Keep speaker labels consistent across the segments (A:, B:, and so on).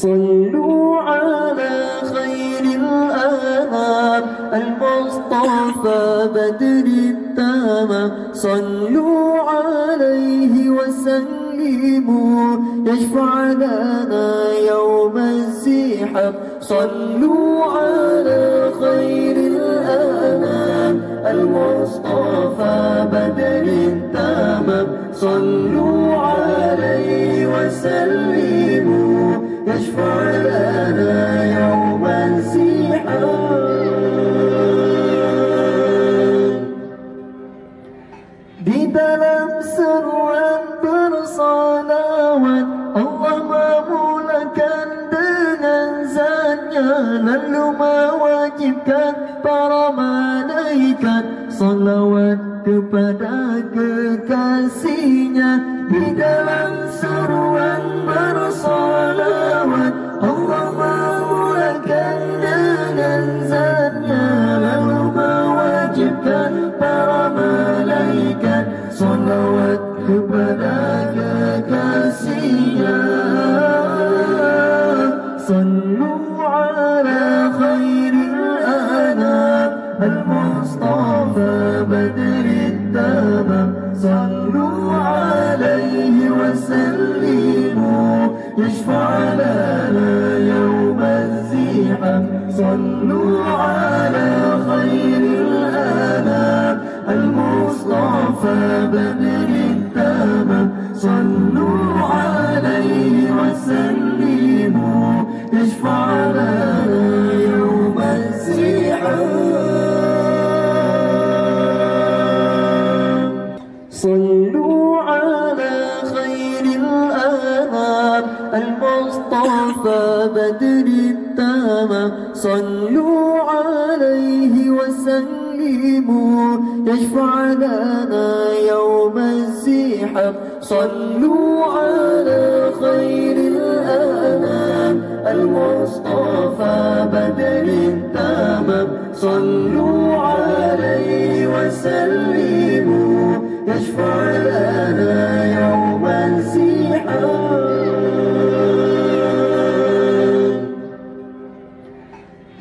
A: صلوا على خير الأنام المصطفى بدر التمام. صلوا عليه وسلموا يشفع لنا يوم الزحام. صلوا على خير الأنام المصطفى بدر التمام. صلوا عليه وسلموا يشفع لنا يوم الزحام. Di dalam seruan bersalawat Allah memulakan dengan zatnya, lalu mewajibkan para malaikat salawat kepada kekasihnya. Di dalam seruan bersalawat Allah memulakan dengan zatnya, lalu mewajibkan para malaikat salawat kepada kekasihnya. Sallu ala khairil anam al-mustafa badrit tamam. Sallu alaihi wa sallimu yashfa' lana yawm az-ziham. Sallu ala khairil anam al-mustafa badrit tamam. Sallu alaihi wa sallimu yashfa' lana yawm az-ziham. صلوا على خير الأنام المصطفى بدر التمام. صلوا عليه وسلموا يشفع لنا يوم الزحام. صلوا على خير الأنام المصطفى بدر التمام. صلوا عليه وسلموا يشفع لنا يوم الزحام.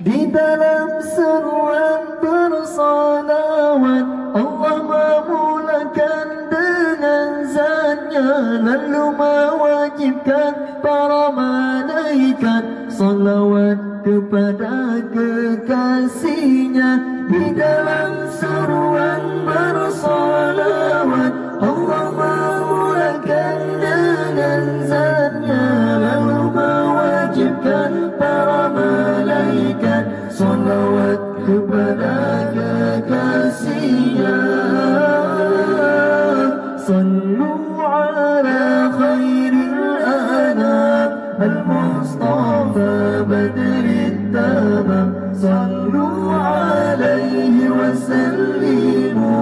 A: Di dalam seruan bersalawat Allah memulakan dengan zatnya, lalu mewajibkan para malaikat salawat kepada kekasihnya. Di dalam seruan bersalawat Allah memulakan dengan zatnya, lalu mewajibkan para malaikat salawat kepada kekasihnya. Sallu ala khairil anam al-mustafa badrit tamam. Sallu alaihi wa sallimu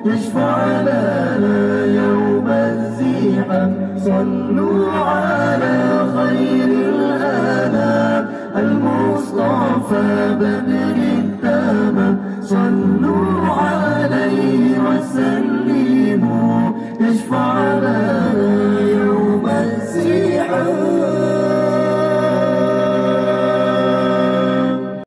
A: yashfa' lana yawm az-ziham. Sallu ala khairil anam al-mustafa badrit tamam. Sallu